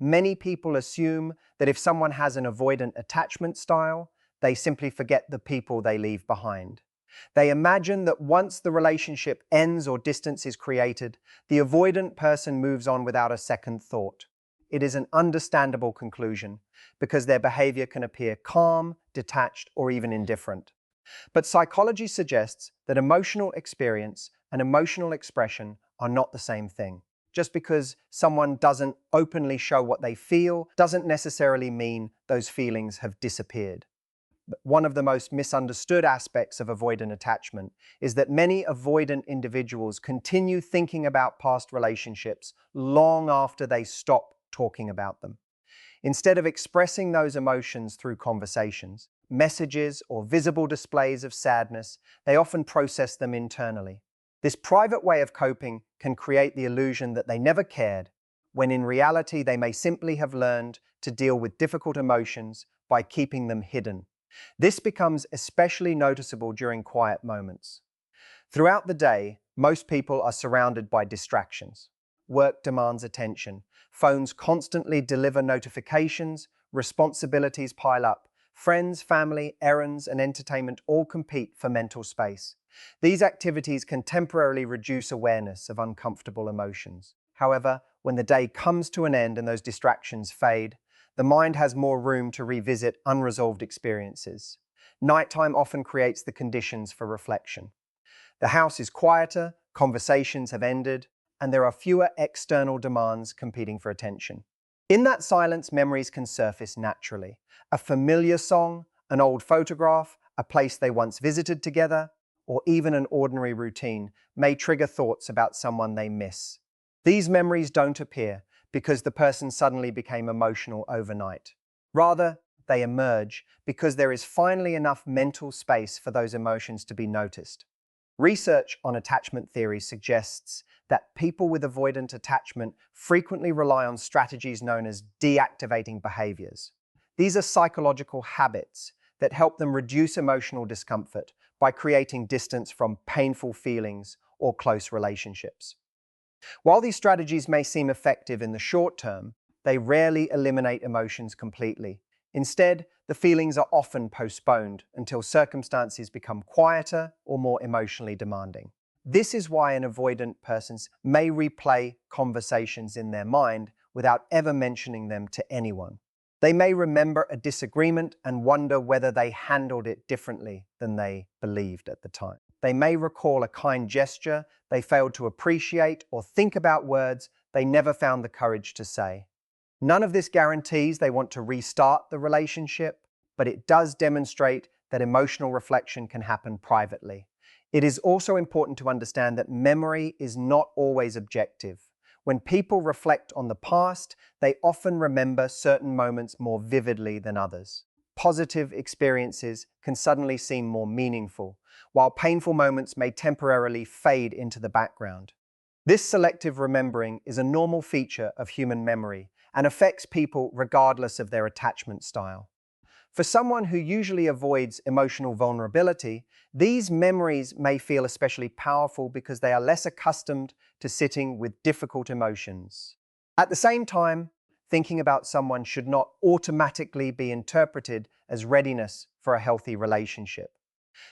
Many people assume that if someone has an avoidant attachment style, they simply forget the people they leave behind. They imagine that once the relationship ends or distance is created, the avoidant person moves on without a second thought. It is an understandable conclusion because their behavior can appear calm, detached, or even indifferent. But psychology suggests that emotional experience and emotional expression are not the same thing. Just because someone doesn't openly show what they feel doesn't necessarily mean those feelings have disappeared. One of the most misunderstood aspects of avoidant attachment is that many avoidant individuals continue thinking about past relationships long after they stop talking about them. Instead of expressing those emotions through conversations, messages, or visible displays of sadness, they often process them internally. This private way of coping can create the illusion that they never cared, when in reality they may simply have learned to deal with difficult emotions by keeping them hidden. This becomes especially noticeable during quiet moments. Throughout the day, most people are surrounded by distractions. Work demands attention. Phones constantly deliver notifications, responsibilities pile up. Friends, family, errands, and entertainment all compete for mental space. These activities can temporarily reduce awareness of uncomfortable emotions. However, when the day comes to an end and those distractions fade, the mind has more room to revisit unresolved experiences. Nighttime often creates the conditions for reflection. The house is quieter, conversations have ended, and there are fewer external demands competing for attention. In that silence, memories can surface naturally. A familiar song, an old photograph, a place they once visited together, or even an ordinary routine may trigger thoughts about someone they miss. These memories don't appear because the person suddenly became emotional overnight. Rather, they emerge because there is finally enough mental space for those emotions to be noticed. Research on attachment theory suggests that people with avoidant attachment frequently rely on strategies known as deactivating behaviors. These are psychological habits that help them reduce emotional discomfort by creating distance from painful feelings or close relationships. While these strategies may seem effective in the short term, they rarely eliminate emotions completely. Instead, the feelings are often postponed until circumstances become quieter or more emotionally demanding. This is why an avoidant person may replay conversations in their mind without ever mentioning them to anyone. They may remember a disagreement and wonder whether they handled it differently than they believed at the time. They may recall a kind gesture they failed to appreciate or think about words they never found the courage to say. None of this guarantees they want to restart the relationship, but it does demonstrate that emotional reflection can happen privately. It is also important to understand that memory is not always objective. When people reflect on the past, they often remember certain moments more vividly than others. Positive experiences can suddenly seem more meaningful, while painful moments may temporarily fade into the background. This selective remembering is a normal feature of human memory and affects people regardless of their attachment style. For someone who usually avoids emotional vulnerability, these memories may feel especially powerful because they are less accustomed to sitting with difficult emotions. At the same time, thinking about someone should not automatically be interpreted as readiness for a healthy relationship.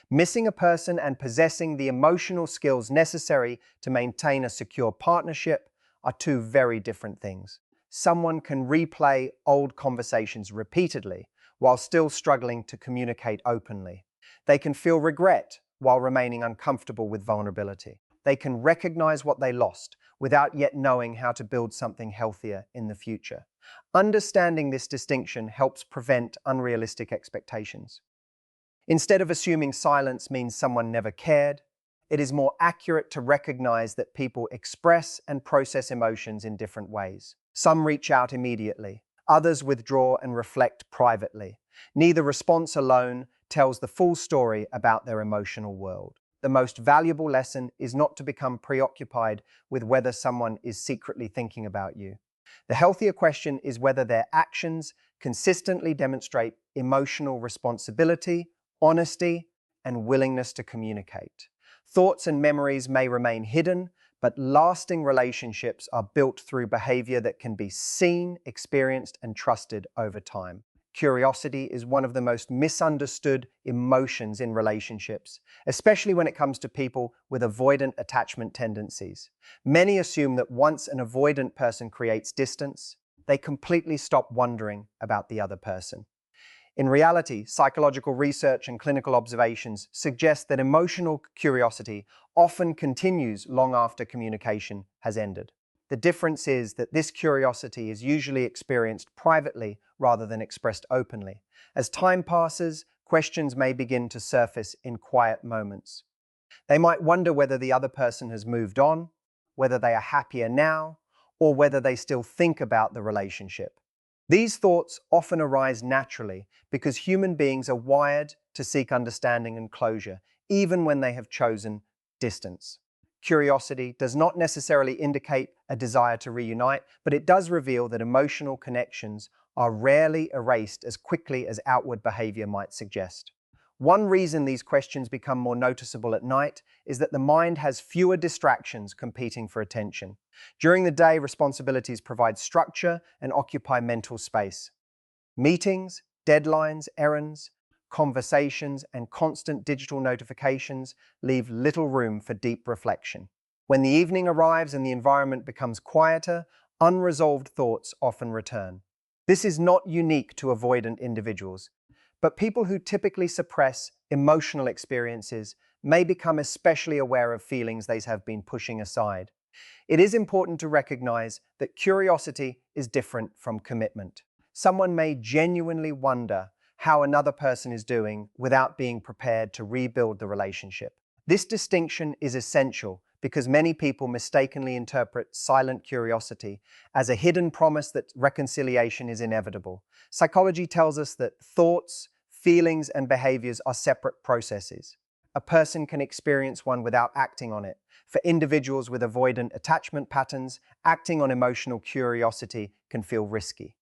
Missing a person and possessing the emotional skills necessary to maintain a secure partnership are two very different things. Someone can replay old conversations repeatedly while still struggling to communicate openly. They can feel regret while remaining uncomfortable with vulnerability. They can recognize what they lost without yet knowing how to build something healthier in the future. Understanding this distinction helps prevent unrealistic expectations. Instead of assuming silence means someone never cared, it is more accurate to recognize that people express and process emotions in different ways. Some reach out immediately, others withdraw and reflect privately. Neither response alone tells the full story about their emotional world. The most valuable lesson is not to become preoccupied with whether someone is secretly thinking about you. The healthier question is whether their actions consistently demonstrate emotional responsibility, honesty, and willingness to communicate. Thoughts and memories may remain hidden, But lasting relationships are built through behavior that can be seen, experienced, and trusted over time. Curiosity is one of the most misunderstood emotions in relationships, especially when it comes to people with avoidant attachment tendencies. Many assume that once an avoidant person creates distance, they completely stop wondering about the other person. In reality, psychological research and clinical observations suggest that emotional curiosity often continues long after communication has ended. The difference is that this curiosity is usually experienced privately rather than expressed openly. As time passes, questions may begin to surface in quiet moments. They might wonder whether the other person has moved on, whether they are happier now, or whether they still think about the relationship. These thoughts often arise naturally because human beings are wired to seek understanding and closure, even when they have chosen distance. Curiosity does not necessarily indicate a desire to reunite, but it does reveal that emotional connections are rarely erased as quickly as outward behavior might suggest. One reason these questions become more noticeable at night is that the mind has fewer distractions competing for attention. During the day, responsibilities provide structure and occupy mental space. Meetings, deadlines, errands, conversations, and constant digital notifications leave little room for deep reflection. When the evening arrives and the environment becomes quieter, unresolved thoughts often return. This is not unique to avoidant individuals, but people who typically suppress emotional experiences may become especially aware of feelings they have been pushing aside. It is important to recognize that curiosity is different from commitment. Someone may genuinely wonder how another person is doing without being prepared to rebuild the relationship. This distinction is essential because many people mistakenly interpret silent curiosity as a hidden promise that reconciliation is inevitable. Psychology tells us that thoughts, feelings, and behaviors are separate processes. A person can experience one without acting on it. For individuals with avoidant attachment patterns, acting on emotional curiosity can feel risky.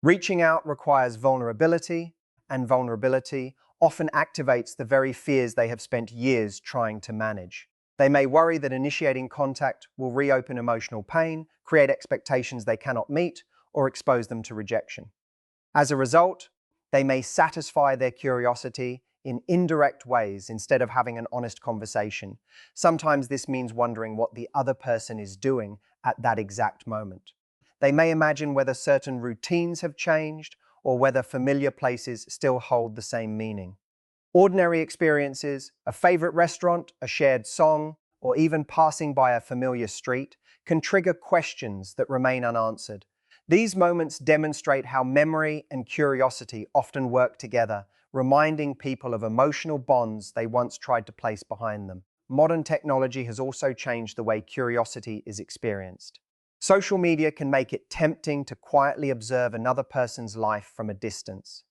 Reaching out requires vulnerability, and vulnerability often activates the very fears they have spent years trying to manage. They may worry that initiating contact will reopen emotional pain, create expectations they cannot meet, or expose them to rejection. As a result, they may satisfy their curiosity in indirect ways instead of having an honest conversation. Sometimes this means wondering what the other person is doing at that exact moment. They may imagine whether certain routines have changed or whether familiar places still hold the same meaning. Ordinary experiences, a favorite restaurant, a shared song, or even passing by a familiar street, can trigger questions that remain unanswered. These moments demonstrate how memory and curiosity often work together, reminding people of emotional bonds they once tried to place behind them. Modern technology has also changed the way curiosity is experienced. Social media can make it tempting to quietly observe another person's life from a distance.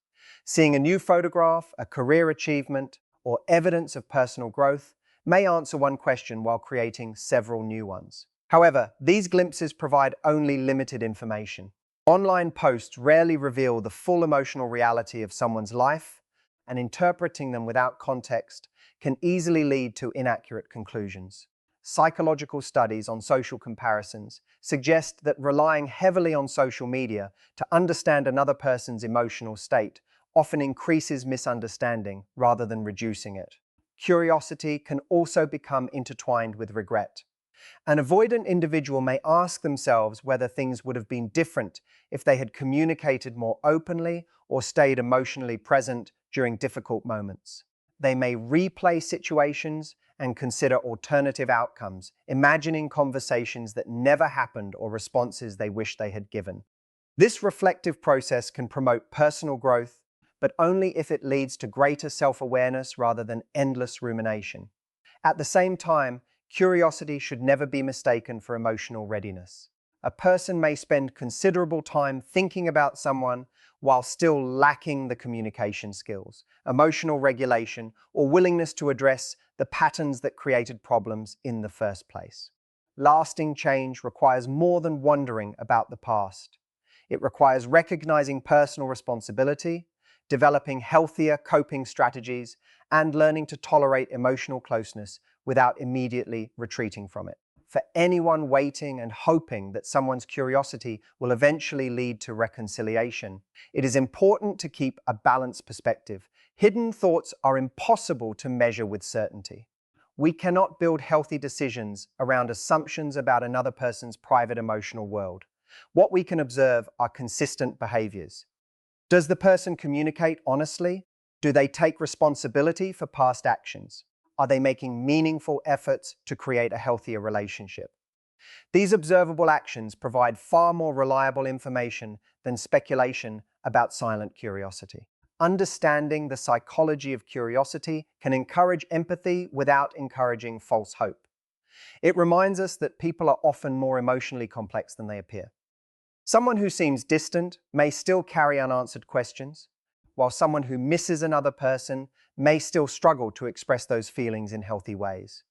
Seeing a new photograph, a career achievement, or evidence of personal growth may answer one question while creating several new ones. However, these glimpses provide only limited information. Online posts rarely reveal the full emotional reality of someone's life, and interpreting them without context can easily lead to inaccurate conclusions. Psychological studies on social comparisons suggest that relying heavily on social media to understand another person's emotional state often increases misunderstanding rather than reducing it. Curiosity can also become intertwined with regret. An avoidant individual may ask themselves whether things would have been different if they had communicated more openly or stayed emotionally present during difficult moments. They may replay situations and consider alternative outcomes, imagining conversations that never happened or responses they wish they had given. This reflective process can promote personal growth, but only if it leads to greater self-awareness rather than endless rumination. At the same time, curiosity should never be mistaken for emotional readiness. A person may spend considerable time thinking about someone while still lacking the communication skills, emotional regulation, or willingness to address the patterns that created problems in the first place. Lasting change requires more than wondering about the past. It requires recognizing personal responsibility, developing healthier coping strategies, and learning to tolerate emotional closeness without immediately retreating from it. for anyone waiting and hoping that someone's curiosity will eventually lead to reconciliation, it is important to keep a balanced perspective. Hidden thoughts are impossible to measure with certainty. We cannot build healthy decisions around assumptions about another person's private emotional world. What we can observe are consistent behaviors. Does the person communicate honestly? Do they take responsibility for past actions? Are they making meaningful efforts to create a healthier relationship? These observable actions provide far more reliable information than speculation about silent curiosity. Understanding the psychology of curiosity can encourage empathy without encouraging false hope. It reminds us that people are often more emotionally complex than they appear. Someone who seems distant may still carry unanswered questions, while someone who misses another person may still struggle to express those feelings in healthy ways.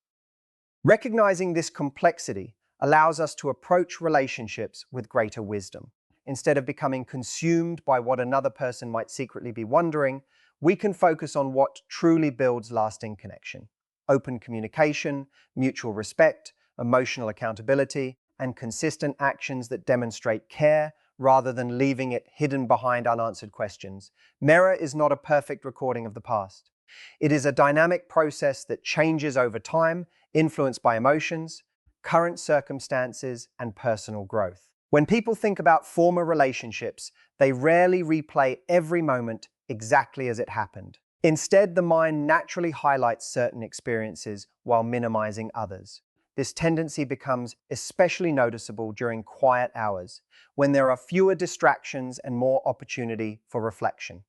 Recognizing this complexity allows us to approach relationships with greater wisdom. Instead of becoming consumed by what another person might secretly be wondering, we can focus on what truly builds lasting connection. Open communication, mutual respect, emotional accountability, and consistent actions that demonstrate care rather than leaving it hidden behind unanswered questions. Mirror is not a perfect recording of the past. It is a dynamic process that changes over time, influenced by emotions, current circumstances, and personal growth. When people think about former relationships, they rarely replay every moment exactly as it happened. Instead, the mind naturally highlights certain experiences while minimizing others. This tendency becomes especially noticeable during quiet hours, when there are fewer distractions and more opportunity for reflection.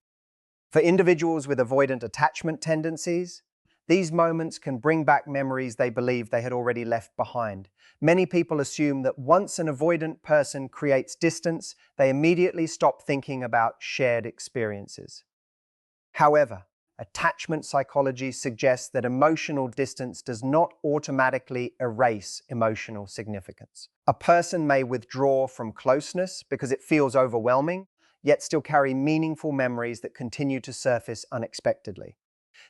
For individuals with avoidant attachment tendencies, these moments can bring back memories they believe they had already left behind. Many people assume that once an avoidant person creates distance, they immediately stop thinking about shared experiences. However, attachment psychology suggests that emotional distance does not automatically erase emotional significance. A person may withdraw from closeness because it feels overwhelming, yet still carry meaningful memories that continue to surface unexpectedly.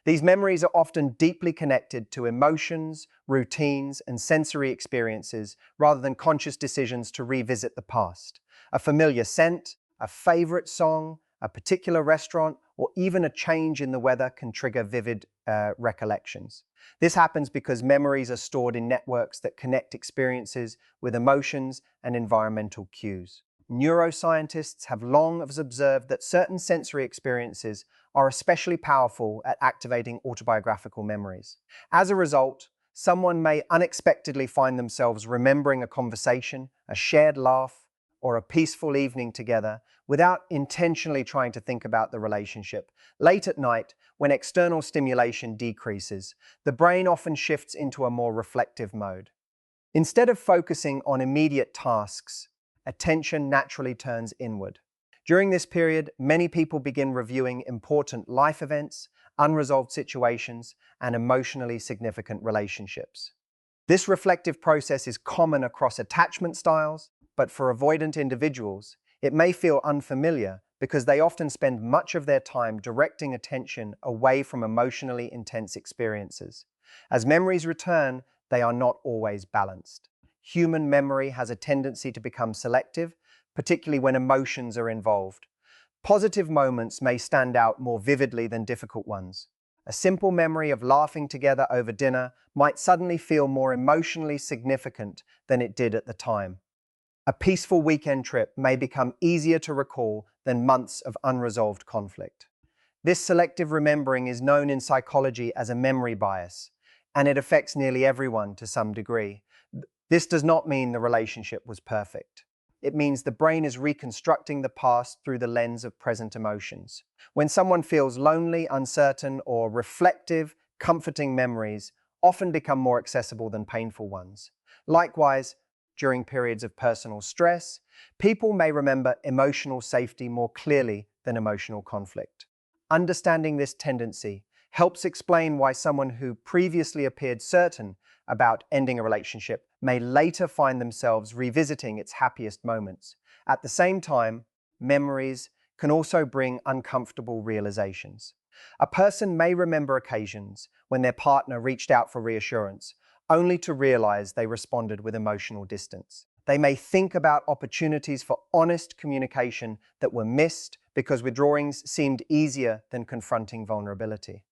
These memories are often deeply connected to emotions, routines, and sensory experiences rather than conscious decisions to revisit the past. A familiar scent, a favorite song, a particular restaurant, or even a change in the weather can trigger vivid recollections. This happens because memories are stored in networks that connect experiences with emotions and environmental cues. Neuroscientists have long observed that certain sensory experiences are especially powerful at activating autobiographical memories. As a result, someone may unexpectedly find themselves remembering a conversation, a shared laugh, or a peaceful evening together without intentionally trying to think about the relationship. Late at night, when external stimulation decreases, the brain often shifts into a more reflective mode. Instead of focusing on immediate tasks, attention naturally turns inward. During this period, many people begin reviewing important life events, unresolved situations, and emotionally significant relationships. This reflective process is common across attachment styles, but for avoidant individuals, it may feel unfamiliar because they often spend much of their time directing attention away from emotionally intense experiences. As memories return, they are not always balanced. Human memory has a tendency to become selective, particularly when emotions are involved. Positive moments may stand out more vividly than difficult ones. A simple memory of laughing together over dinner might suddenly feel more emotionally significant than it did at the time. A peaceful weekend trip may become easier to recall than months of unresolved conflict. This selective remembering is known in psychology as a memory bias, and it affects nearly everyone to some degree. This does not mean the relationship was perfect. It means the brain is reconstructing the past through the lens of present emotions. When someone feels lonely, uncertain, or reflective, comforting memories often become more accessible than painful ones. Likewise, during periods of personal stress, people may remember emotional safety more clearly than emotional conflict. Understanding this tendency helps explain why someone who previously appeared certain about ending a relationship may later find themselves revisiting its happiest moments. At the same time, memories can also bring uncomfortable realizations. A person may remember occasions when their partner reached out for reassurance, only to realize they responded with emotional distance. They may think about opportunities for honest communication that were missed because withdrawings seemed easier than confronting vulnerability.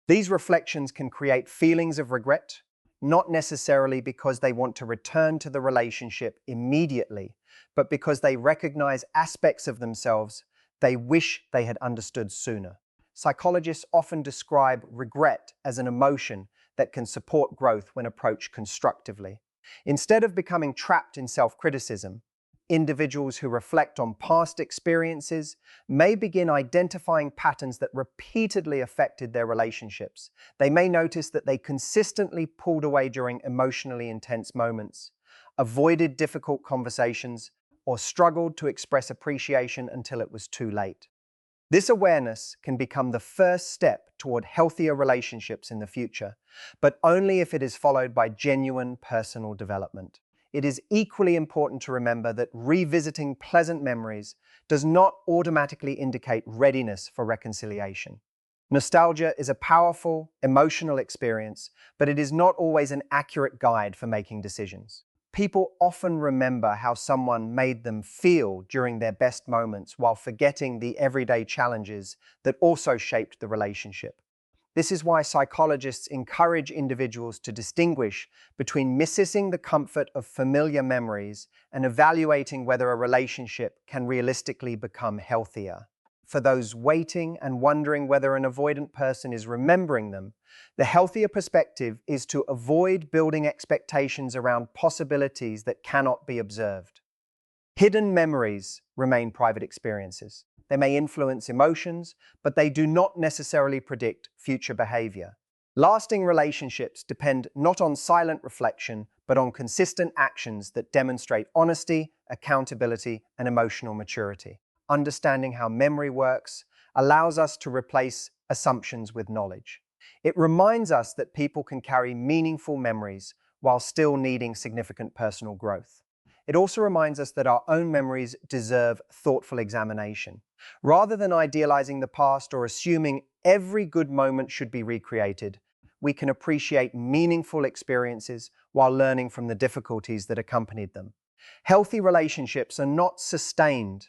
These reflections can create feelings of regret, not necessarily because they want to return to the relationship immediately, but because they recognize aspects of themselves they wish they had understood sooner. Psychologists often describe regret as an emotion that can support growth when approached constructively. Instead of becoming trapped in self-criticism, individuals who reflect on past experiences may begin identifying patterns that repeatedly affected their relationships. They may notice that they consistently pulled away during emotionally intense moments, avoided difficult conversations, or struggled to express appreciation until it was too late. This awareness can become the first step toward healthier relationships in the future, but only if it is followed by genuine personal development. It is equally important to remember that revisiting pleasant memories does not automatically indicate readiness for reconciliation. Nostalgia is a powerful, emotional experience, but it is not always an accurate guide for making decisions. People often remember how someone made them feel during their best moments while forgetting the everyday challenges that also shaped the relationship. This is why psychologists encourage individuals to distinguish between missing the comfort of familiar memories and evaluating whether a relationship can realistically become healthier. For those waiting and wondering whether an avoidant person is remembering them, the healthier perspective is to avoid building expectations around possibilities that cannot be observed. Hidden memories remain private experiences. They may influence emotions, but they do not necessarily predict future behavior. Lasting relationships depend not on silent reflection, but on consistent actions that demonstrate honesty, accountability, and emotional maturity. Understanding how memory works allows us to replace assumptions with knowledge. It reminds us that people can carry meaningful memories while still needing significant personal growth. It also reminds us that our own memories deserve thoughtful examination. Rather than idealizing the past or assuming every good moment should be recreated, we can appreciate meaningful experiences while learning from the difficulties that accompanied them. Healthy relationships are not sustained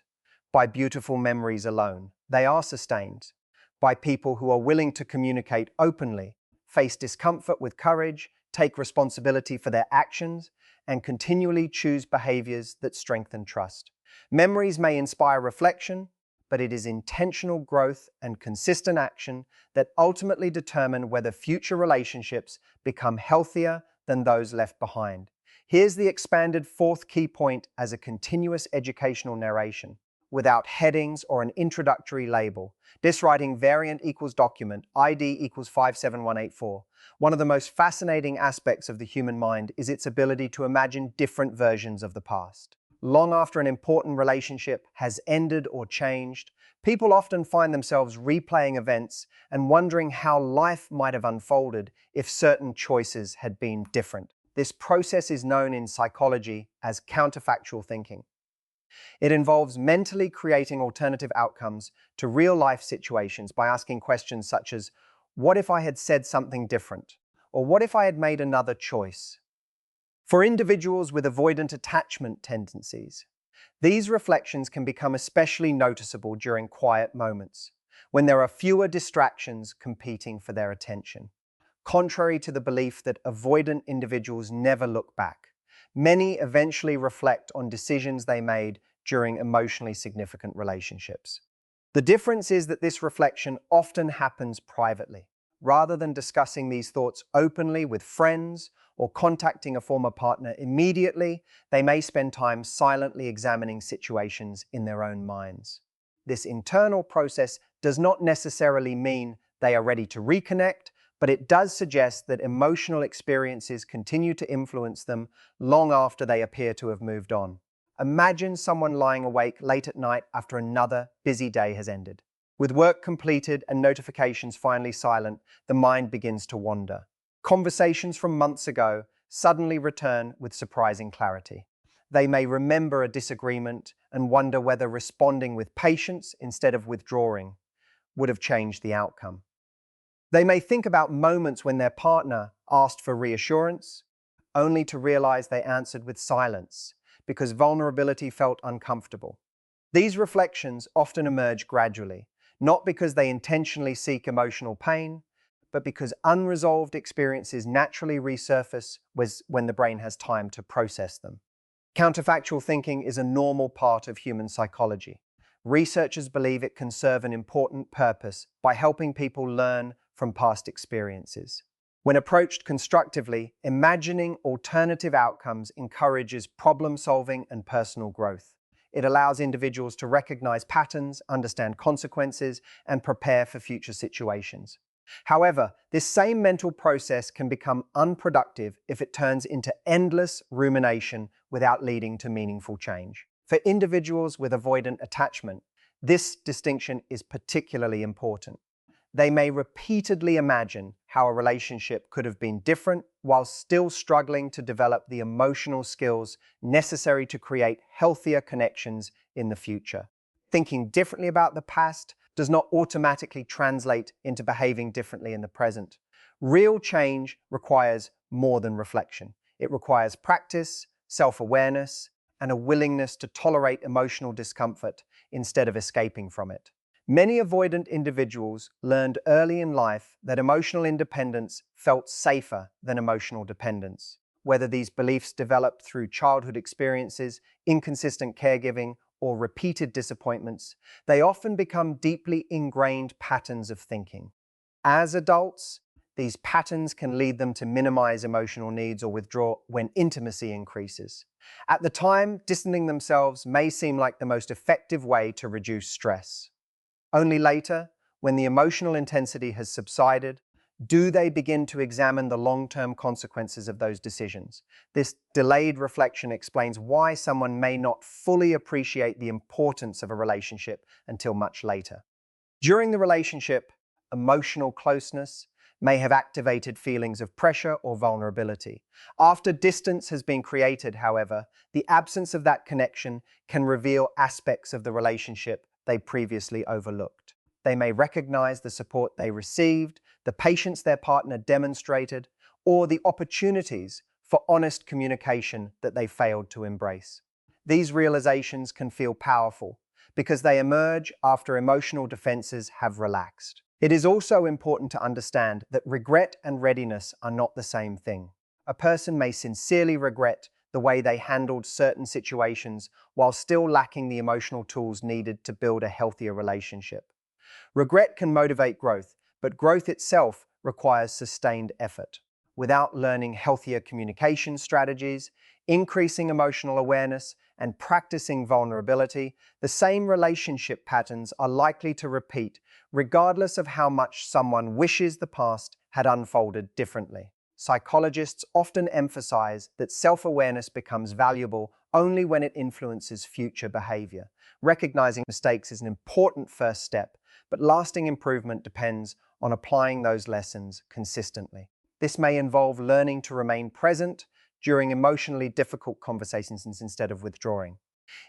by beautiful memories alone. They are sustained by people who are willing to communicate openly, face discomfort with courage, take responsibility for their actions, and continually choose behaviors that strengthen trust. Memories may inspire reflection, but it is intentional growth and consistent action that ultimately determine whether future relationships become healthier than those left behind. Here's the expanded fourth key point as a continuous educational narration, without headings or an introductory label. This writing variant equals document, ID equals 57184. One of the most fascinating aspects of the human mind is its ability to imagine different versions of the past. Long after an important relationship has ended or changed, people often find themselves replaying events and wondering how life might have unfolded if certain choices had been different. This process is known in psychology as counterfactual thinking. It involves mentally creating alternative outcomes to real-life situations by asking questions such as, what if I had said something different? Or what if I had made another choice? For individuals with avoidant attachment tendencies, these reflections can become especially noticeable during quiet moments, when there are fewer distractions competing for their attention. Contrary to the belief that avoidant individuals never look back, many eventually reflect on decisions they made during emotionally significant relationships. The difference is that this reflection often happens privately. Rather than discussing these thoughts openly with friends or contacting a former partner immediately, they may spend time silently examining situations in their own minds. This internal process does not necessarily mean they are ready to reconnect, but it does suggest that emotional experiences continue to influence them long after they appear to have moved on. Imagine someone lying awake late at night after another busy day has ended. With work completed and notifications finally silent, the mind begins to wander. Conversations from months ago suddenly return with surprising clarity. They may remember a disagreement and wonder whether responding with patience instead of withdrawing would have changed the outcome. They may think about moments when their partner asked for reassurance, only to realize they answered with silence because vulnerability felt uncomfortable. These reflections often emerge gradually, not because they intentionally seek emotional pain, but because unresolved experiences naturally resurface when the brain has time to process them. Counterfactual thinking is a normal part of human psychology. Researchers believe it can serve an important purpose by helping people learn from past experiences. When approached constructively, imagining alternative outcomes encourages problem solving and personal growth. It allows individuals to recognize patterns, understand consequences, and prepare for future situations. However, this same mental process can become unproductive if it turns into endless rumination without leading to meaningful change. For individuals with avoidant attachment, this distinction is particularly important. They may repeatedly imagine how a relationship could have been different while still struggling to develop the emotional skills necessary to create healthier connections in the future. Thinking differently about the past does not automatically translate into behaving differently in the present. Real change requires more than reflection. It requires practice, self-awareness, and a willingness to tolerate emotional discomfort instead of escaping from it. Many avoidant individuals learned early in life that emotional independence felt safer than emotional dependence. Whether these beliefs developed through childhood experiences, inconsistent caregiving, or repeated disappointments, they often become deeply ingrained patterns of thinking. As adults, these patterns can lead them to minimize emotional needs or withdraw when intimacy increases. At the time, distancing themselves may seem like the most effective way to reduce stress. Only later, when the emotional intensity has subsided, do they begin to examine the long-term consequences of those decisions. This delayed reflection explains why someone may not fully appreciate the importance of a relationship until much later. During the relationship, emotional closeness may have activated feelings of pressure or vulnerability. After distance has been created, however, the absence of that connection can reveal aspects of the relationship they previously overlooked. They may recognize the support they received, the patience their partner demonstrated, or the opportunities for honest communication that they failed to embrace. These realizations can feel powerful because they emerge after emotional defenses have relaxed. It is also important to understand that regret and readiness are not the same thing. A person may sincerely regret the way they handled certain situations while still lacking the emotional tools needed to build a healthier relationship. Regret can motivate growth, but growth itself requires sustained effort. Without learning healthier communication strategies, increasing emotional awareness, and practicing vulnerability, the same relationship patterns are likely to repeat regardless of how much someone wishes the past had unfolded differently. Psychologists often emphasize that self-awareness becomes valuable only when it influences future behavior. Recognizing mistakes is an important first step, but lasting improvement depends on applying those lessons consistently. This may involve learning to remain present during emotionally difficult conversations instead of withdrawing.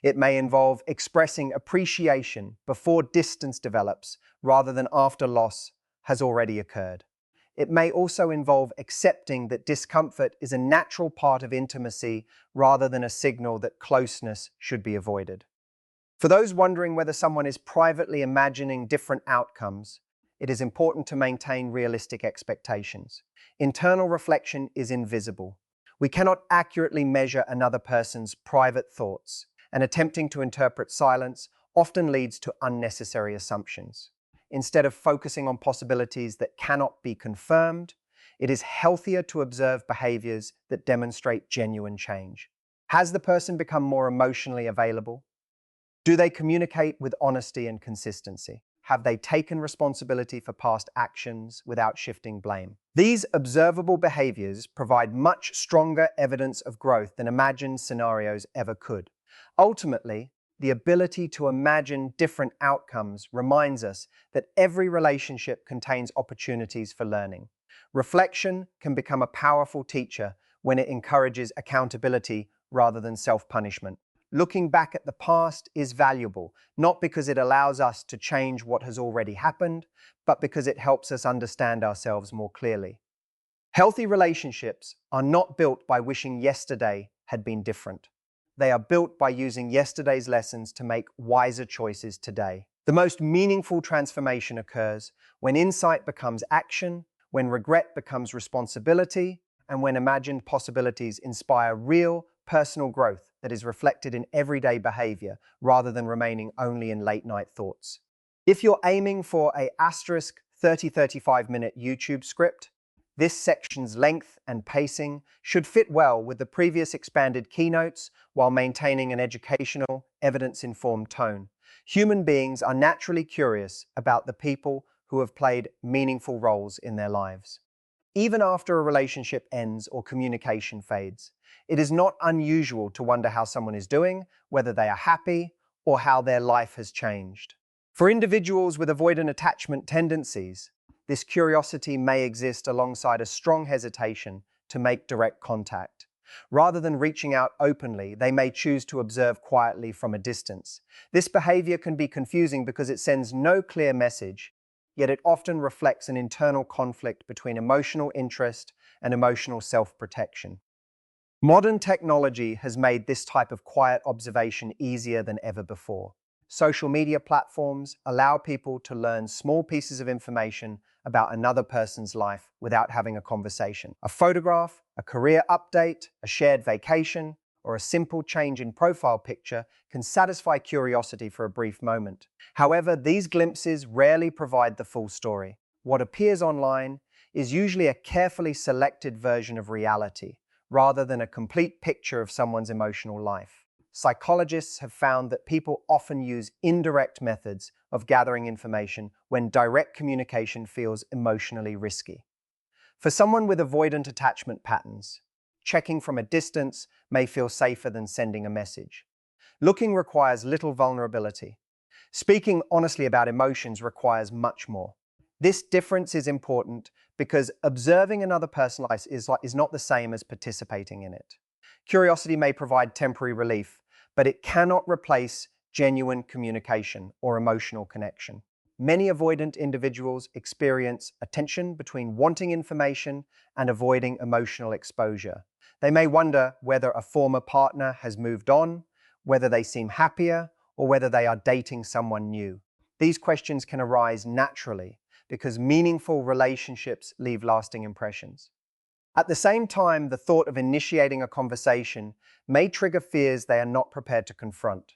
It may involve expressing appreciation before distance develops rather than after loss has already occurred. It may also involve accepting that discomfort is a natural part of intimacy rather than a signal that closeness should be avoided. For those wondering whether someone is privately imagining different outcomes, it is important to maintain realistic expectations. Internal reflection is invisible. We cannot accurately measure another person's private thoughts, and attempting to interpret silence often leads to unnecessary assumptions. Instead of focusing on possibilities that cannot be confirmed, it is healthier to observe behaviors that demonstrate genuine change. Has the person become more emotionally available? Do they communicate with honesty and consistency? Have they taken responsibility for past actions without shifting blame? These observable behaviors provide much stronger evidence of growth than imagined scenarios ever could. Ultimately, the ability to imagine different outcomes reminds us that every relationship contains opportunities for learning. Reflection can become a powerful teacher when it encourages accountability rather than self-punishment. Looking back at the past is valuable, not because it allows us to change what has already happened, but because it helps us understand ourselves more clearly. Healthy relationships are not built by wishing yesterday had been different. They are built by using yesterday's lessons to make wiser choices today. The most meaningful transformation occurs when insight becomes action, when regret becomes responsibility, and when imagined possibilities inspire real, personal growth that is reflected in everyday behavior rather than remaining only in late-night thoughts. If you're aiming for a asterisk 30-35-minute YouTube script, this section's length and pacing should fit well with the previous expanded keynotes while maintaining an educational, evidence-informed tone. Human beings are naturally curious about the people who have played meaningful roles in their lives. Even after a relationship ends or communication fades, it is not unusual to wonder how someone is doing, whether they are happy, or how their life has changed. For individuals with avoidant attachment tendencies, this curiosity may exist alongside a strong hesitation to make direct contact. Rather than reaching out openly, they may choose to observe quietly from a distance. This behavior can be confusing because it sends no clear message, yet it often reflects an internal conflict between emotional interest and emotional self-protection. Modern technology has made this type of quiet observation easier than ever before. Social media platforms allow people to learn small pieces of information about another person's life without having a conversation. A photograph, a career update, a shared vacation, or a simple change in profile picture can satisfy curiosity for a brief moment. However, these glimpses rarely provide the full story. What appears online is usually a carefully selected version of reality, rather than a complete picture of someone's emotional life. Psychologists have found that people often use indirect methods of gathering information when direct communication feels emotionally risky. For someone with avoidant attachment patterns, checking from a distance may feel safer than sending a message. Looking requires little vulnerability. Speaking honestly about emotions requires much more. This difference is important because observing another person's life is not the same as participating in it. Curiosity may provide temporary relief, but it cannot replace genuine communication or emotional connection. Many avoidant individuals experience a tension between wanting information and avoiding emotional exposure. They may wonder whether a former partner has moved on, whether they seem happier, or whether they are dating someone new. These questions can arise naturally because meaningful relationships leave lasting impressions. At the same time, the thought of initiating a conversation may trigger fears they are not prepared to confront.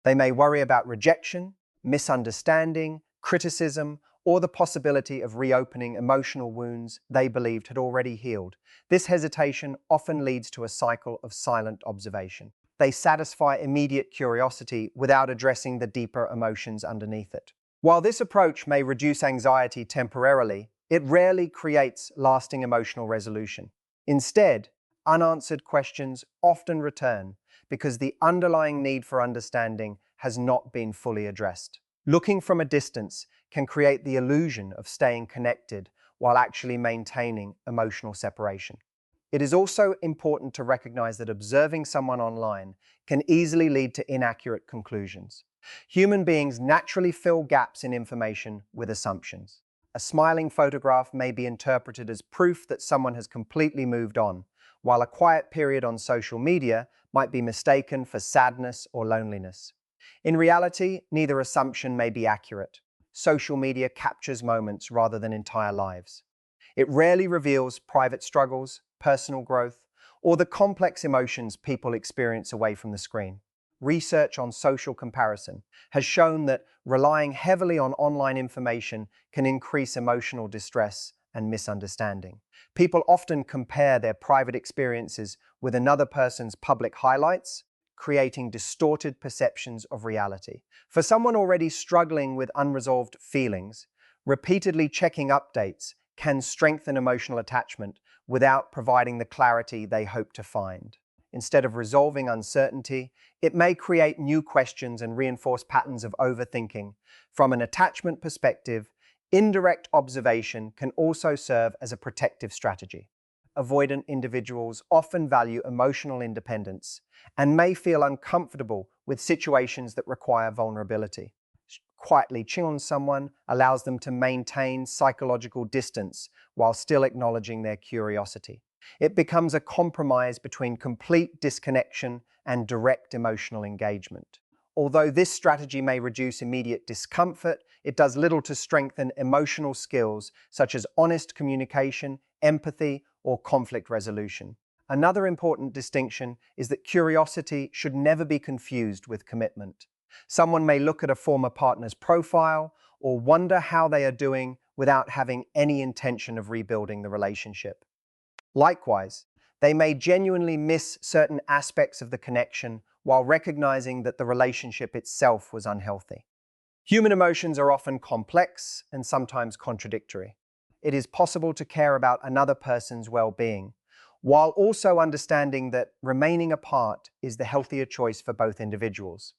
They may worry about rejection, misunderstanding, criticism, or the possibility of reopening emotional wounds they believed had already healed. This hesitation often leads to a cycle of silent observation. They satisfy immediate curiosity without addressing the deeper emotions underneath it. While this approach may reduce anxiety temporarily, it rarely creates lasting emotional resolution. Instead, unanswered questions often return because the underlying need for understanding has not been fully addressed. Looking from a distance can create the illusion of staying connected while actually maintaining emotional separation. It is also important to recognize that observing someone online can easily lead to inaccurate conclusions. Human beings naturally fill gaps in information with assumptions. A smiling photograph may be interpreted as proof that someone has completely moved on, while a quiet period on social media might be mistaken for sadness or loneliness. In reality, neither assumption may be accurate. Social media captures moments rather than entire lives. It rarely reveals private struggles, personal growth, or the complex emotions people experience away from the screen. Research on social comparison has shown that relying heavily on online information can increase emotional distress and misunderstanding. People often compare their private experiences with another person's public highlights, creating distorted perceptions of reality. For someone already struggling with unresolved feelings, repeatedly checking updates can strengthen emotional attachment without providing the clarity they hope to find. Instead of resolving uncertainty, it may create new questions and reinforce patterns of overthinking. From an attachment perspective, indirect observation can also serve as a protective strategy. avoidant individuals often value emotional independence and may feel uncomfortable with situations that require vulnerability. Quietly checking on someone allows them to maintain psychological distance while still acknowledging their curiosity. It becomes a compromise between complete disconnection and direct emotional engagement. Although this strategy may reduce immediate discomfort, it does little to strengthen emotional skills such as honest communication, empathy, or conflict resolution. Another important distinction is that curiosity should never be confused with commitment. Someone may look at a former partner's profile or wonder how they are doing without having any intention of rebuilding the relationship. Likewise, they may genuinely miss certain aspects of the connection while recognizing that the relationship itself was unhealthy. Human emotions are often complex and sometimes contradictory. It is possible to care about another person's well-being, while also understanding that remaining apart is the healthier choice for both individuals.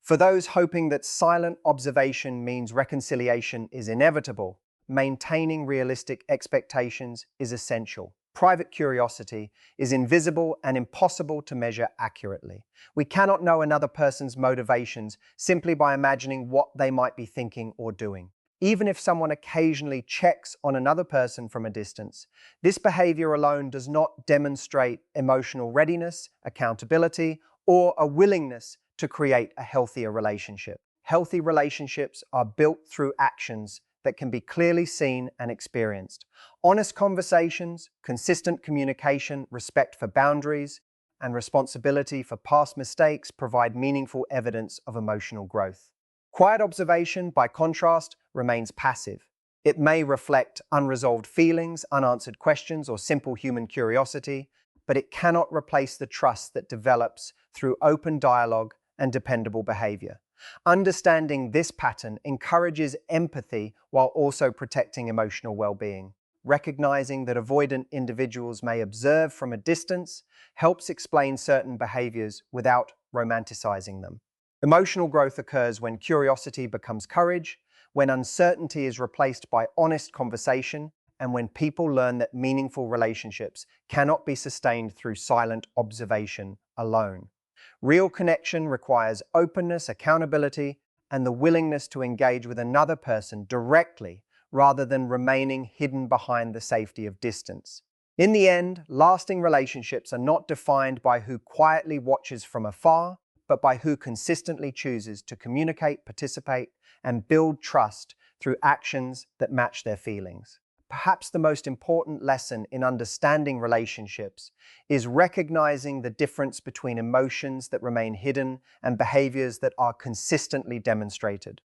For those hoping that silent observation means reconciliation is inevitable, maintaining realistic expectations is essential. Private curiosity is invisible and impossible to measure accurately. We cannot know another person's motivations simply by imagining what they might be thinking or doing. Even if someone occasionally checks on another person from a distance, this behavior alone does not demonstrate emotional readiness, accountability, or a willingness to create a healthier relationship. Healthy relationships are built through actions that can be clearly seen and experienced. Honest conversations, consistent communication, respect for boundaries, and responsibility for past mistakes provide meaningful evidence of emotional growth. Quiet observation, by contrast, remains passive. It may reflect unresolved feelings, unanswered questions, or simple human curiosity, but it cannot replace the trust that develops through open dialogue and dependable behavior. Understanding this pattern encourages empathy while also protecting emotional well-being. Recognizing that avoidant individuals may observe from a distance helps explain certain behaviors without romanticizing them. Emotional growth occurs when curiosity becomes courage, when uncertainty is replaced by honest conversation, and when people learn that meaningful relationships cannot be sustained through silent observation alone. Real connection requires openness, accountability, and the willingness to engage with another person directly rather than remaining hidden behind the safety of distance. In the end, lasting relationships are not defined by who quietly watches from afar, but by who consistently chooses to communicate, participate, and build trust through actions that match their feelings. Perhaps the most important lesson in understanding relationships is recognizing the difference between emotions that remain hidden and behaviors that are consistently demonstrated.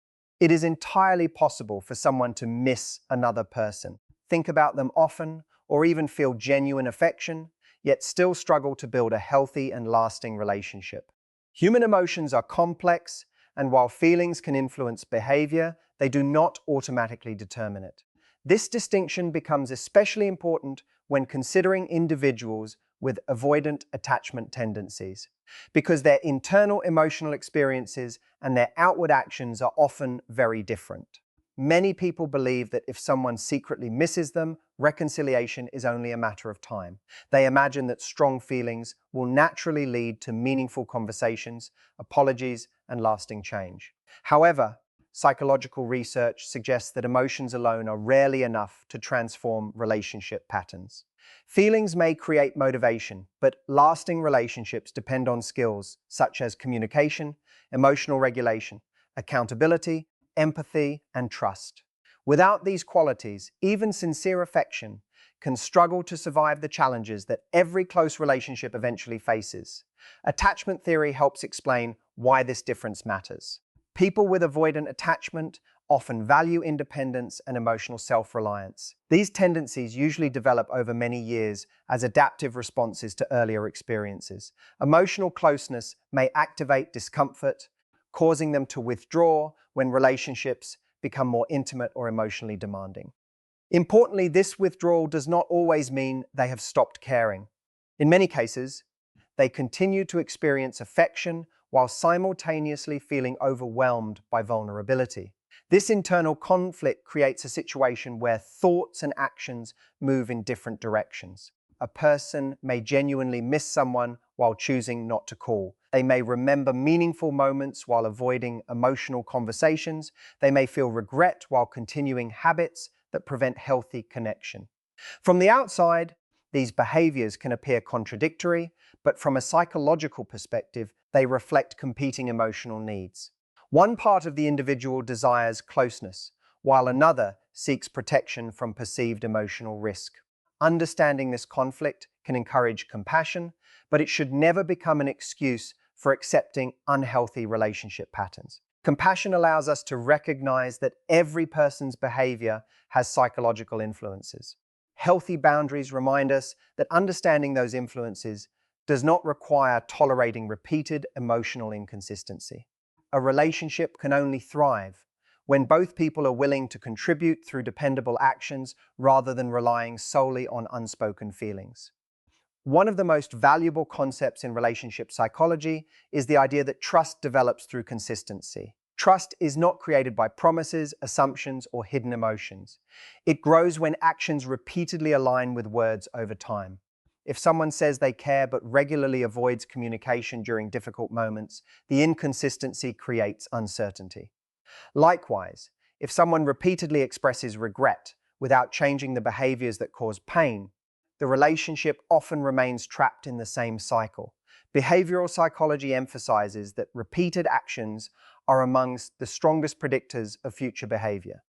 It is entirely possible for someone to miss another person, think about them often, or even feel genuine affection, yet still struggle to build a healthy and lasting relationship. Human emotions are complex, and while feelings can influence behavior, they do not automatically determine it. This distinction becomes especially important when considering individuals with avoidant attachment tendencies, because their internal emotional experiences and their outward actions are often very different. Many people believe that if someone secretly misses them, reconciliation is only a matter of time. They imagine that strong feelings will naturally lead to meaningful conversations, apologies, and lasting change. However, psychological research suggests that emotions alone are rarely enough to transform relationship patterns. Feelings may create motivation, but lasting relationships depend on skills such as communication, emotional regulation, accountability, empathy, and trust. Without these qualities, even sincere affection can struggle to survive the challenges that every close relationship eventually faces. Attachment theory helps explain why this difference matters. People with avoidant attachment often value independence and emotional self-reliance. These tendencies usually develop over many years as adaptive responses to earlier experiences. Emotional closeness may activate discomfort, causing them to withdraw when relationships become more intimate or emotionally demanding. Importantly, this withdrawal does not always mean they have stopped caring. In many cases, they continue to experience affection while simultaneously feeling overwhelmed by vulnerability. This internal conflict creates a situation where thoughts and actions move in different directions. A person may genuinely miss someone while choosing not to call. They may remember meaningful moments while avoiding emotional conversations. They may feel regret while continuing habits that prevent healthy connection. From the outside, these behaviors can appear contradictory, but from a psychological perspective, they reflect competing emotional needs. One part of the individual desires closeness, while another seeks protection from perceived emotional risk. Understanding this conflict can encourage compassion, but it should never become an excuse for accepting unhealthy relationship patterns. Compassion allows us to recognize that every person's behavior has psychological influences. Healthy boundaries remind us that understanding those influences does not require tolerating repeated emotional inconsistency. A relationship can only thrive when both people are willing to contribute through dependable actions rather than relying solely on unspoken feelings. One of the most valuable concepts in relationship psychology is the idea that trust develops through consistency. Trust is not created by promises, assumptions, or hidden emotions. It grows when actions repeatedly align with words over time. If someone says they care but regularly avoids communication during difficult moments, the inconsistency creates uncertainty. Likewise, if someone repeatedly expresses regret without changing the behaviors that cause pain, the relationship often remains trapped in the same cycle. Behavioral psychology emphasizes that repeated actions are amongst the strongest predictors of future behavior.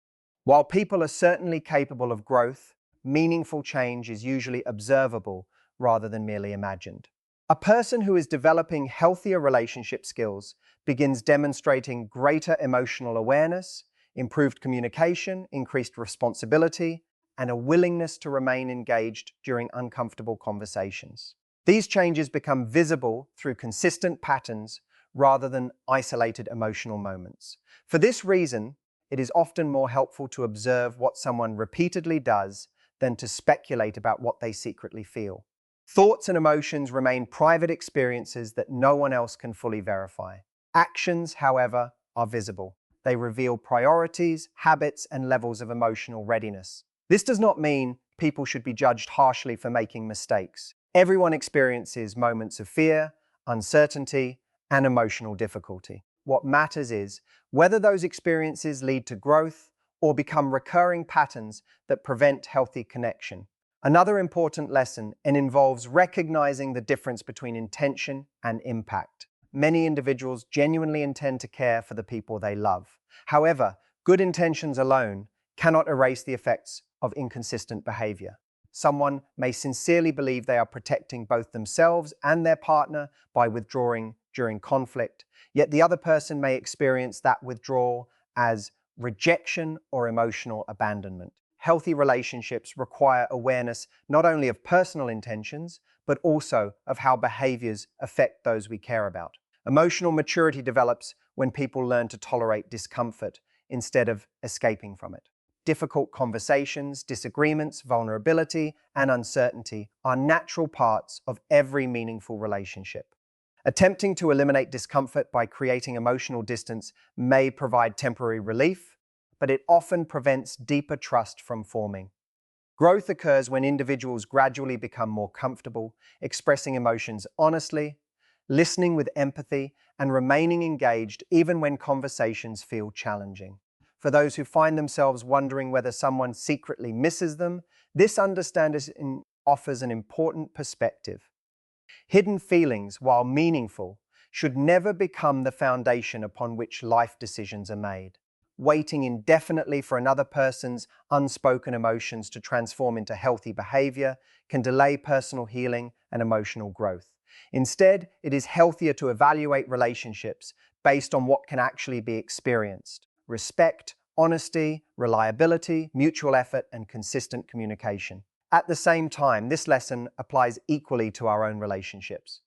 While people are certainly capable of growth, meaningful change is usually observable rather than merely imagined. A person who is developing healthier relationship skills begins demonstrating greater emotional awareness, improved communication, increased responsibility, and a willingness to remain engaged during uncomfortable conversations. These changes become visible through consistent patterns rather than isolated emotional moments. For this reason, it is often more helpful to observe what someone repeatedly does than to speculate about what they secretly feel. Thoughts and emotions remain private experiences that no one else can fully verify. Actions, however, are visible. They reveal priorities, habits, and levels of emotional readiness. This does not mean people should be judged harshly for making mistakes. Everyone experiences moments of fear, uncertainty, and emotional difficulty. What matters is whether those experiences lead to growth or become recurring patterns that prevent healthy connection. Another important lesson involves recognizing the difference between intention and impact. Many individuals genuinely intend to care for the people they love. However, good intentions alone cannot erase the effects of inconsistent behavior. Someone may sincerely believe they are protecting both themselves and their partner by withdrawing during conflict, yet the other person may experience that withdrawal as rejection or emotional abandonment. Healthy relationships require awareness not only of personal intentions, but also of how behaviors affect those we care about. Emotional maturity develops when people learn to tolerate discomfort instead of escaping from it. Difficult conversations, disagreements, vulnerability, and uncertainty are natural parts of every meaningful relationship. Attempting to eliminate discomfort by creating emotional distance may provide temporary relief, but it often prevents deeper trust from forming. Growth occurs when individuals gradually become more comfortable, expressing emotions honestly, listening with empathy, and remaining engaged even when conversations feel challenging. For those who find themselves wondering whether someone secretly misses them, this understanding offers an important perspective. Hidden feelings, while meaningful, should never become the foundation upon which life decisions are made. Waiting indefinitely for another person's unspoken emotions to transform into healthy behavior can delay personal healing and emotional growth. Instead, it is healthier to evaluate relationships based on what can actually be experienced: respect, honesty, reliability, mutual effort, and consistent communication. At the same time, this lesson applies equally to our own relationships.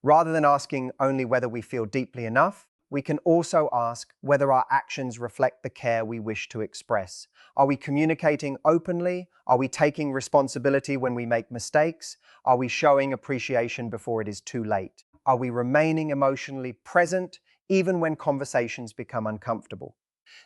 Rather than asking only whether we feel deeply enough, we can also ask whether our actions reflect the care we wish to express. Are we communicating openly? Are we taking responsibility when we make mistakes? Are we showing appreciation before it is too late? Are we remaining emotionally present even when conversations become uncomfortable?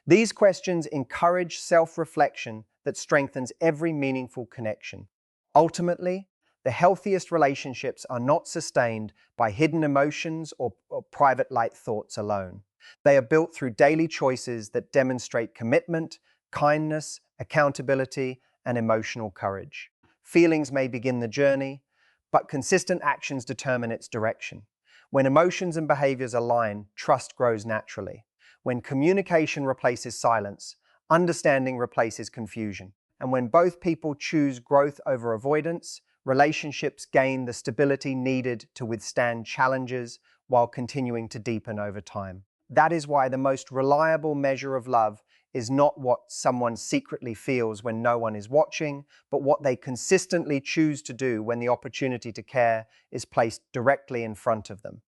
These questions encourage self-reflection that strengthens every meaningful connection. Ultimately, The healthiest relationships are not sustained by hidden emotions or private light thoughts alone. They are built through daily choices that demonstrate commitment, kindness, accountability, and emotional courage. Feelings may begin the journey, but consistent actions determine its direction. When emotions and behaviors align, trust grows naturally. When communication replaces silence, understanding replaces confusion. And when both people choose growth over avoidance, relationships gain the stability needed to withstand challenges while continuing to deepen over time. That is why the most reliable measure of love is not what someone secretly feels when no one is watching, but what they consistently choose to do when the opportunity to care is placed directly in front of them.